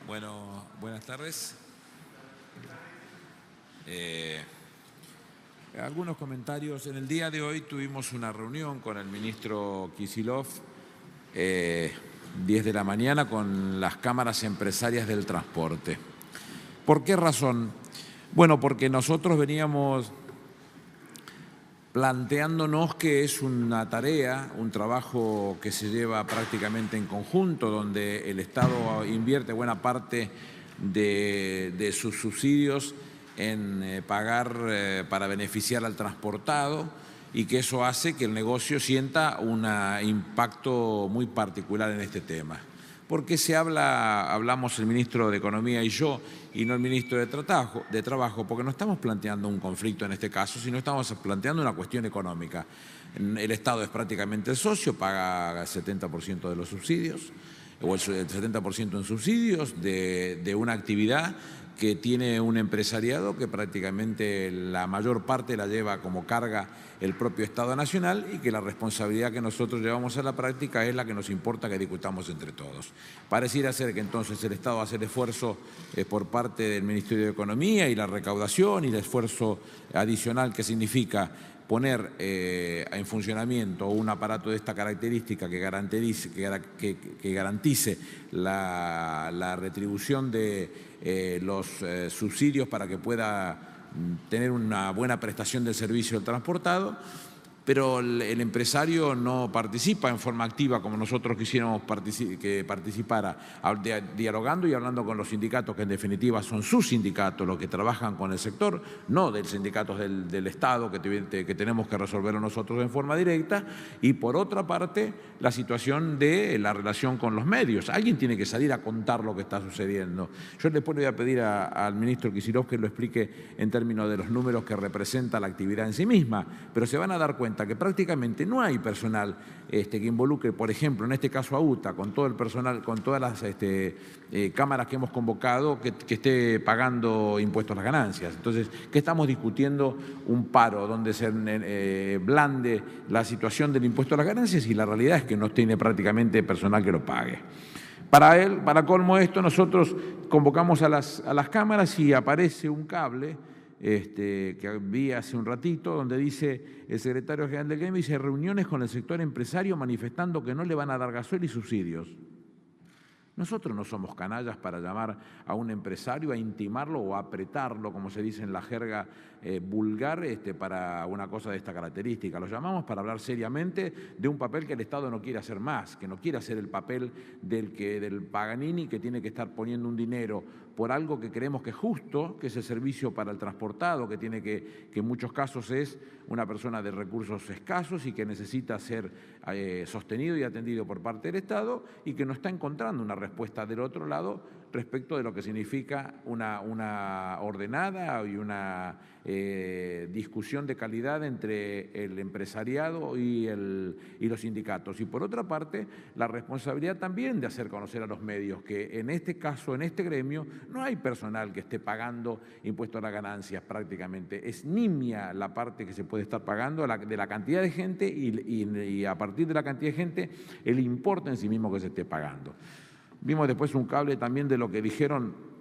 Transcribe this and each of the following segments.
Bueno, buenas tardes. Algunos comentarios. En el día de hoy tuvimos una reunión con el ministro Kicillof, 10 de la mañana, con las cámaras empresarias del transporte. ¿Por qué razón? Bueno, porque nosotros veníamos planteándonos que es una tarea, un trabajo que se lleva prácticamente en conjunto, donde el Estado invierte buena parte de sus subsidios en pagar para beneficiar al transportado, y que eso hace que el negocio sienta un impacto muy particular en este tema. ¿Por qué hablamos el ministro de Economía y yo, y no el ministro de Trabajo? Porque no estamos planteando un conflicto en este caso, sino estamos planteando una cuestión económica. El Estado es prácticamente el socio, paga el 70% de los subsidios, o el 70% en subsidios de una actividad que tiene un empresariado que prácticamente la mayor parte la lleva como carga el propio Estado Nacional, y que la responsabilidad que nosotros llevamos a la práctica es la que nos importa que discutamos entre todos. Pareciera ser que entonces el Estado hace el esfuerzo por parte del Ministerio de Economía y la recaudación y el esfuerzo adicional que significa poner en funcionamiento un aparato de esta característica que garantice la retribución de los subsidios para que pueda tener una buena prestación del servicio del transportado, pero el empresario no participa en forma activa como nosotros quisiéramos que participara, dialogando y hablando con los sindicatos, que en definitiva son sus sindicatos los que trabajan con el sector, no de sindicatos del Estado que tenemos que resolverlo nosotros en forma directa. Y por otra parte, la situación de la relación con los medios. Alguien tiene que salir a contar lo que está sucediendo. Yo después le voy a pedir al ministro Kicillof que lo explique en términos de los números que representa la actividad en sí misma, pero se van a dar cuenta que prácticamente no hay personal que involucre, por ejemplo, en este caso a UTA, con todo el personal, con todas las cámaras que hemos convocado, que esté pagando impuestos a las ganancias. Entonces, ¿qué estamos discutiendo? Un paro donde se blande la situación del impuesto a las ganancias, y la realidad es que no tiene prácticamente personal que lo pague. Para colmo esto, nosotros convocamos a las cámaras y aparece un cable que vi hace un ratito, donde dice el secretario general del gremio, dice: reuniones con el sector empresario manifestando que no le van a dar gasoil y subsidios. Nosotros no somos canallas para llamar a un empresario, a intimarlo o a apretarlo, como se dice en la jerga vulgar, para una cosa de esta característica. Lo llamamos para hablar seriamente de un papel que el Estado no quiere hacer más, que no quiere hacer el papel del Paganini, que tiene que estar poniendo un dinero por algo que creemos que es justo, que es el servicio para el transportado, que en muchos casos es una persona de recursos escasos y que necesita ser sostenido y atendido por parte del Estado, y que no está encontrando una respuesta del otro lado respecto de lo que significa una ordenada y una discusión de calidad entre el empresariado y los sindicatos. Y por otra parte, la responsabilidad también de hacer conocer a los medios que en este caso, en este gremio, no hay personal que esté pagando impuestos a las ganancias prácticamente. Es nimia la parte que se puede estar pagando de la cantidad de gente y a partir de la cantidad de gente el importe en sí mismo que se esté pagando. Vimos después un cable también de lo que dijeron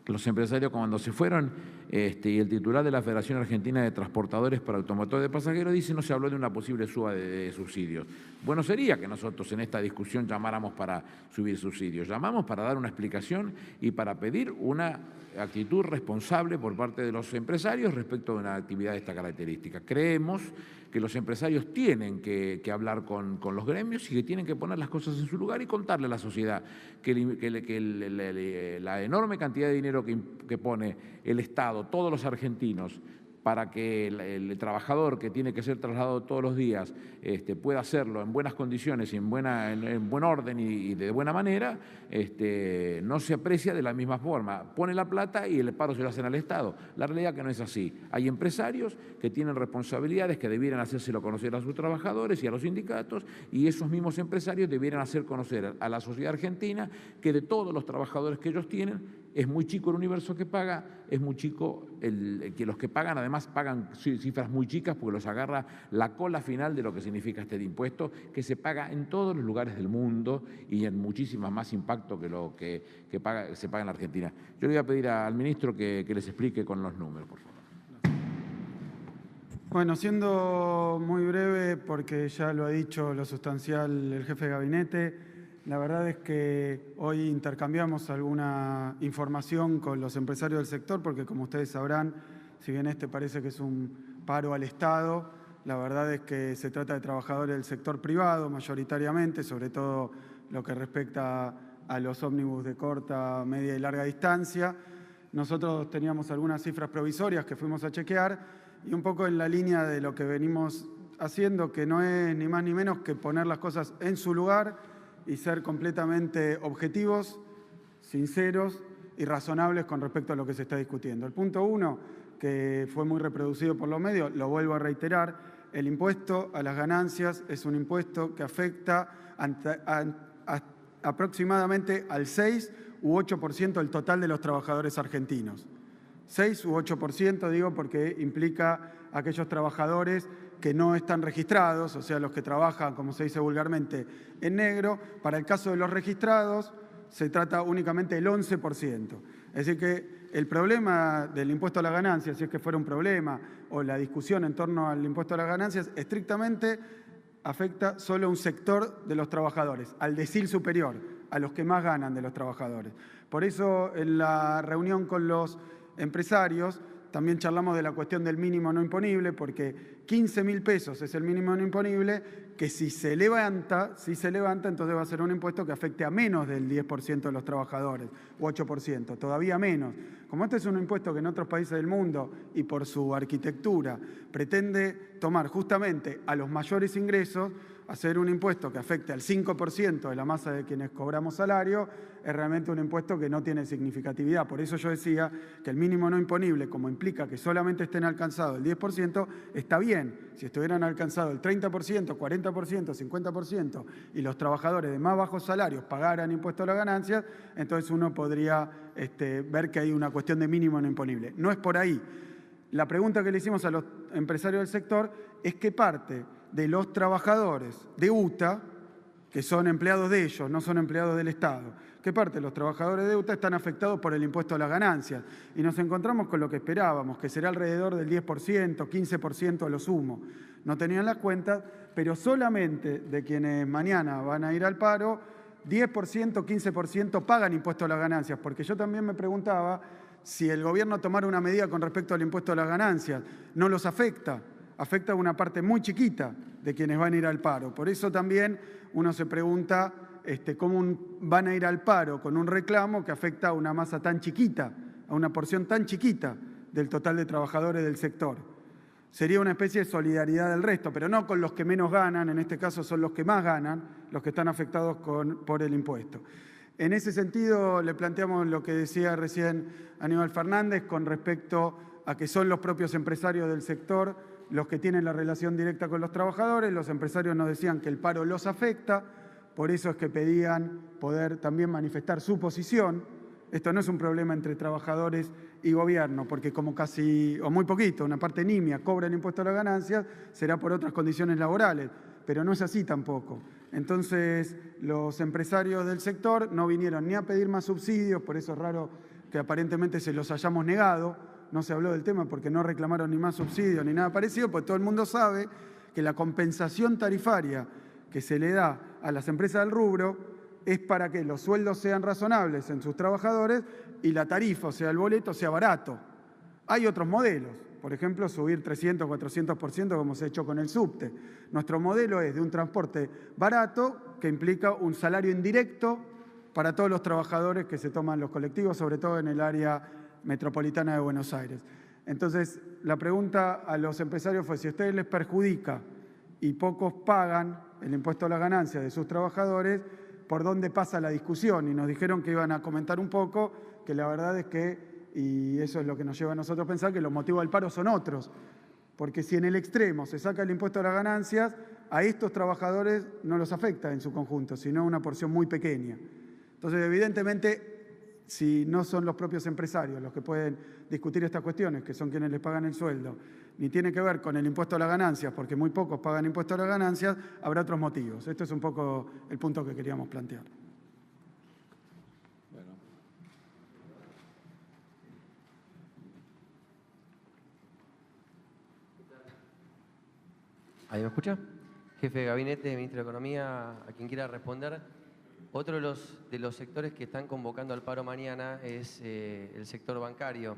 los empresarios cuando se fueron, y el titular de la Federación Argentina de Transportadores para Automotores de Pasajeros dice: no se habló de una posible suba de subsidios. Bueno, sería que nosotros en esta discusión llamáramos para subir subsidios. Llamamos para dar una explicación y para pedir una actitud responsable por parte de los empresarios respecto de una actividad de esta característica. Creemos que los empresarios tienen que hablar con los gremios y que tienen que poner las cosas en su lugar y contarle a la sociedad que la enorme cantidad de dinero que pone el Estado, todos los argentinos, para que el trabajador que tiene que ser trasladado todos los días pueda hacerlo en buenas condiciones y en buen orden y de buena manera, no se aprecia de la misma forma. Pone la plata y el paro se lo hacen al Estado. La realidad es que no es así. Hay empresarios que tienen responsabilidades que debieran hacérselo conocer a sus trabajadores y a los sindicatos, y esos mismos empresarios debieran hacer conocer a la sociedad argentina que de todos los trabajadores que ellos tienen, es muy chico el universo que paga, es muy chico que los que pagan, además pagan cifras muy chicas porque los agarra la cola final de lo que significa este impuesto, que se paga en todos los lugares del mundo y en muchísimo más impacto que lo que se paga en la Argentina. Yo le voy a pedir al ministro que les explique con los números, por favor. Bueno, siendo muy breve, porque ya lo ha dicho lo sustancial el jefe de gabinete, la verdad es que hoy intercambiamos alguna información con los empresarios del sector, porque como ustedes sabrán, si bien este parece que es un paro al Estado, la verdad es que se trata de trabajadores del sector privado mayoritariamente, sobre todo lo que respecta a los ómnibus de corta, media y larga distancia. Nosotros teníamos algunas cifras provisorias que fuimos a chequear y un poco en la línea de lo que venimos haciendo, que no es ni más ni menos que poner las cosas en su lugar y ser completamente objetivos, sinceros y razonables con respecto a lo que se está discutiendo. El punto 1, que fue muy reproducido por los medios, lo vuelvo a reiterar, el impuesto a las ganancias es un impuesto que afecta aproximadamente al 6 u 8% del total de los trabajadores argentinos. 6 u 8%, digo, porque implica a aquellos trabajadores que no están registrados, o sea, los que trabajan, como se dice vulgarmente, en negro. Para el caso de los registrados, se trata únicamente del 11%. Es decir, que el problema del impuesto a las ganancias, si es que fuera un problema, o la discusión en torno al impuesto a las ganancias, estrictamente afecta solo a un sector de los trabajadores, al decil superior, a los que más ganan de los trabajadores. Por eso, en la reunión con los empresarios, también charlamos de la cuestión del mínimo no imponible, porque 15.000 pesos es el mínimo no imponible, que si se levanta, entonces va a ser un impuesto que afecte a menos del 10% de los trabajadores, o 8%, todavía menos. Como este es un impuesto que en otros países del mundo, y por su arquitectura, pretende tomar justamente a los mayores ingresos, hacer un impuesto que afecte al 5% de la masa de quienes cobramos salario, es realmente un impuesto que no tiene significatividad. Por eso yo decía que el mínimo no imponible, como implica que solamente estén alcanzados el 10%, está bien. Si estuvieran alcanzados el 30%, 40%, 50% y los trabajadores de más bajos salarios pagaran impuesto a las ganancias, entonces uno podría ver que hay una cuestión de mínimo no imponible. No es por ahí. La pregunta que le hicimos a los empresarios del sector es qué parte de los trabajadores de UTA, que son empleados de ellos, no son empleados del Estado, qué parte de los trabajadores de UTA están afectados por el impuesto a las ganancias. Y nos encontramos con lo que esperábamos, que será alrededor del 10%, 15% a lo sumo. No tenían las cuentas, pero solamente de quienes mañana van a ir al paro, 10%, 15% pagan impuesto a las ganancias, porque yo también me preguntaba si el gobierno tomara una medida con respecto al impuesto a las ganancias, no los afecta a una parte muy chiquita de quienes van a ir al paro. Por eso también uno se pregunta cómo van a ir al paro con un reclamo que afecta a una masa tan chiquita, a una porción tan chiquita del total de trabajadores del sector. Sería una especie de solidaridad del resto, pero no con los que menos ganan, en este caso son los que más ganan, los que están afectados por el impuesto. En ese sentido, le planteamos lo que decía recién Aníbal Fernández con respecto a que son los propios empresarios del sector los que tienen la relación directa con los trabajadores. Los empresarios nos decían que el paro los afecta, por eso es que pedían poder también manifestar su posición. Esto no es un problema entre trabajadores y gobierno, porque como casi, o muy poquito, una parte nimia cobra el impuesto a las ganancias, será por otras condiciones laborales, pero no es así tampoco. Entonces, los empresarios del sector no vinieron ni a pedir más subsidios, por eso es raro que aparentemente se los hayamos negado. No se habló del tema porque no reclamaron ni más subsidios ni nada parecido, porque todo el mundo sabe que la compensación tarifaria que se le da a las empresas del rubro es para que los sueldos sean razonables en sus trabajadores y la tarifa, o sea, el boleto, sea barato. Hay otros modelos, por ejemplo, subir 300, 400% como se ha hecho con el subte. Nuestro modelo es de un transporte barato que implica un salario indirecto para todos los trabajadores que se toman los colectivos, sobre todo en el área metropolitana de Buenos Aires. Entonces, la pregunta a los empresarios fue: si a ustedes les perjudica y pocos pagan el impuesto a las ganancias de sus trabajadores, ¿por dónde pasa la discusión? Y nos dijeron que iban a comentar un poco, que la verdad es que, y eso es lo que nos lleva a nosotros a pensar, que los motivos del paro son otros. Porque si en el extremo se saca el impuesto a las ganancias, a estos trabajadores no los afecta en su conjunto, sino una porción muy pequeña. Entonces, evidentemente, si no son los propios empresarios los que pueden discutir estas cuestiones, que son quienes les pagan el sueldo, ni tiene que ver con el impuesto a las ganancias, porque muy pocos pagan impuesto a las ganancias, habrá otros motivos. Este es un poco el punto que queríamos plantear. Bueno. ¿Ahí me escucha? Jefe de Gabinete, Ministro de Economía, a quien quiera responder. Otro de los sectores que están convocando al paro mañana es el sector bancario.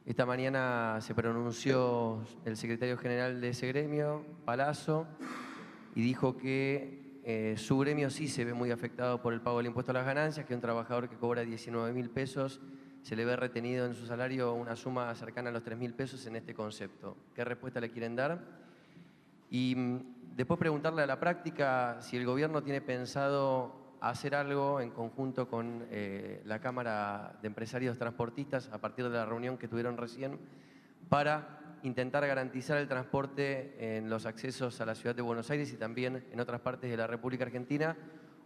Esta mañana se pronunció el secretario general de ese gremio, Palazzo, y dijo que su gremio sí se ve muy afectado por el pago del impuesto a las ganancias, que un trabajador que cobra 19.000 pesos se le ve retenido en su salario una suma cercana a los 3.000 pesos en este concepto. ¿Qué respuesta le quieren dar? Y después preguntarle a la práctica si el gobierno tiene pensado hacer algo en conjunto con la Cámara de Empresarios Transportistas a partir de la reunión que tuvieron recién para intentar garantizar el transporte en los accesos a la ciudad de Buenos Aires y también en otras partes de la República Argentina,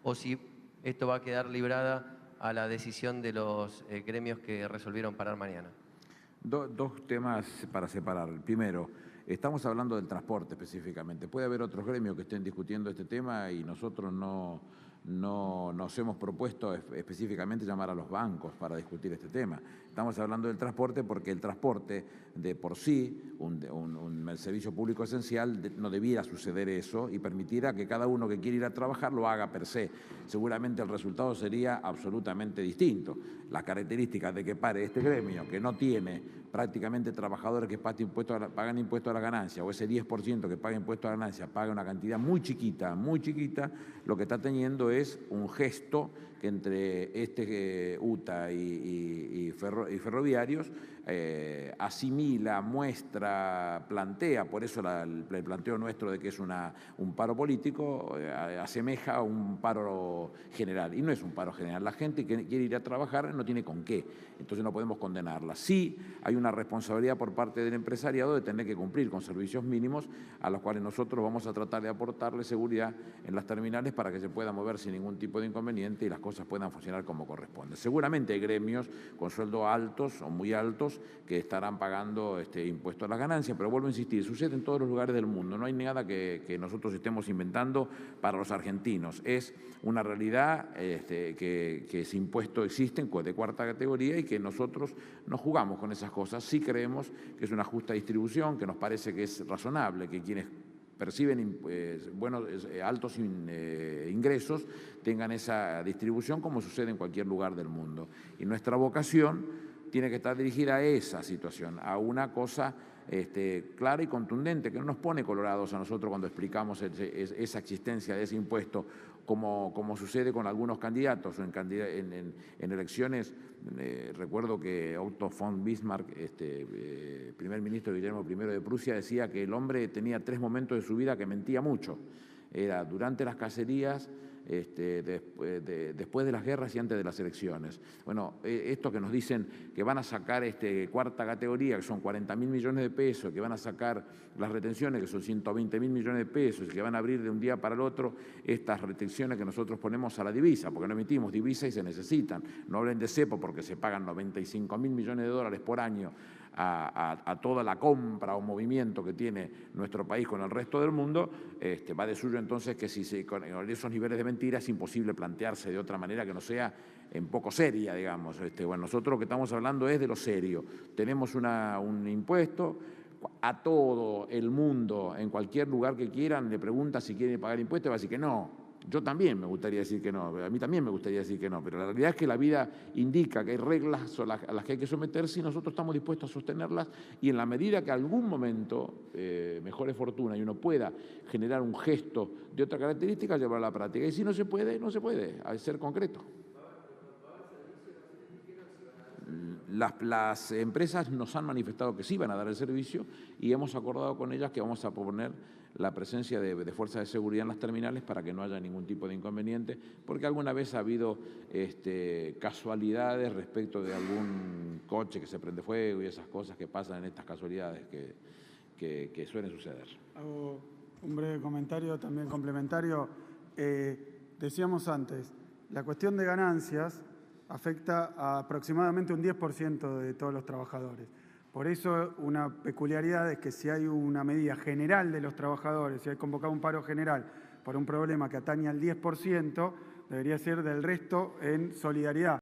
o si esto va a quedar librada a la decisión de los gremios que resolvieron parar mañana. Dos temas para separar. Primero, estamos hablando del transporte específicamente. Puede haber otros gremios que estén discutiendo este tema y nosotros no nos hemos propuesto específicamente llamar a los bancos para discutir este tema. Estamos hablando del transporte porque el transporte de por sí, el servicio público esencial, no debiera suceder eso y permitiera que cada uno que quiere ir a trabajar lo haga per se. Seguramente el resultado sería absolutamente distinto. Las características de que pare este gremio, que no tiene prácticamente trabajadores que pagan impuesto a la ganancia, o ese 10% que paga impuesto a la ganancia paga una cantidad muy chiquita, lo que está teniendo es un gesto que entre UTA y Ferroviarios asimila, muestra, plantea, por eso el planteo nuestro de que es un paro político, asemeja a un paro general. Y no es un paro general. La gente que quiere ir a trabajar no tiene con qué, entonces no podemos condenarla. Sí hay una responsabilidad por parte del empresariado de tener que cumplir con servicios mínimos a los cuales nosotros vamos a tratar de aportarle seguridad en las terminales para que se pueda mover sin ningún tipo de inconveniente y las cosas puedan funcionar como corresponde. Seguramente hay gremios con sueldos altos o muy altos que estarán pagando impuesto a las ganancias, pero vuelvo a insistir, sucede en todos los lugares del mundo, no hay nada que nosotros estemos inventando para los argentinos, es una realidad que ese impuesto existe de cuarta categoría y que nosotros no jugamos con esas cosas, sí creemos que es una justa distribución, que nos parece que es razonable, que quienes perciben altos ingresos tengan esa distribución como sucede en cualquier lugar del mundo. Y nuestra vocación tiene que estar dirigida a esa situación, a una cosa clara y contundente, que no nos pone colorados a nosotros cuando explicamos esa existencia de ese impuesto, como sucede con algunos candidatos o en elecciones. Recuerdo que Otto von Bismarck, primer ministro de Guillermo I de Prusia, decía que el hombre tenía 3 momentos de su vida que mentía mucho. Era durante las cacerías, después de las guerras y antes de las elecciones. Bueno, esto que nos dicen que van a sacar cuarta categoría, que son 40.000 millones de pesos, que van a sacar las retenciones, que son 120.000 millones de pesos, y que van a abrir de un día para el otro estas retenciones que nosotros ponemos a la divisa, porque no emitimos divisa y se necesitan. No hablen de cepo porque se pagan 95.000 millones de dólares por año a toda la compra o movimiento que tiene nuestro país con el resto del mundo, va de suyo entonces que con esos niveles de mentira es imposible plantearse de otra manera que no sea en poco seria, digamos. Bueno, nosotros lo que estamos hablando es de lo serio. Tenemos un impuesto, a todo el mundo, en cualquier lugar que quieran, le pregunta si quiere pagar impuestos y va a decir que no. Yo también me gustaría decir que no, a mí también me gustaría decir que no, pero la realidad es que la vida indica que hay reglas a las que hay que someterse y nosotros estamos dispuestos a sostenerlas y en la medida que algún momento mejore fortuna y uno pueda generar un gesto de otra característica, llevarlo a la práctica. Y si no se puede, no se puede, hay que ser concreto. Las empresas nos han manifestado que sí van a dar el servicio y hemos acordado con ellas que vamos a poner la presencia de fuerzas de seguridad en las terminales para que no haya ningún tipo de inconveniente, porque alguna vez ha habido casualidades respecto de algún coche que se prende fuego y esas cosas que pasan en estas casualidades que suelen suceder. Hago un breve comentario también complementario. Decíamos antes, la cuestión de ganancias afecta a aproximadamente un 10% de todos los trabajadores. Por eso una peculiaridad es que si hay una medida general de los trabajadores, si hay convocado un paro general por un problema que atañe al 10%, debería ser del resto en solidaridad.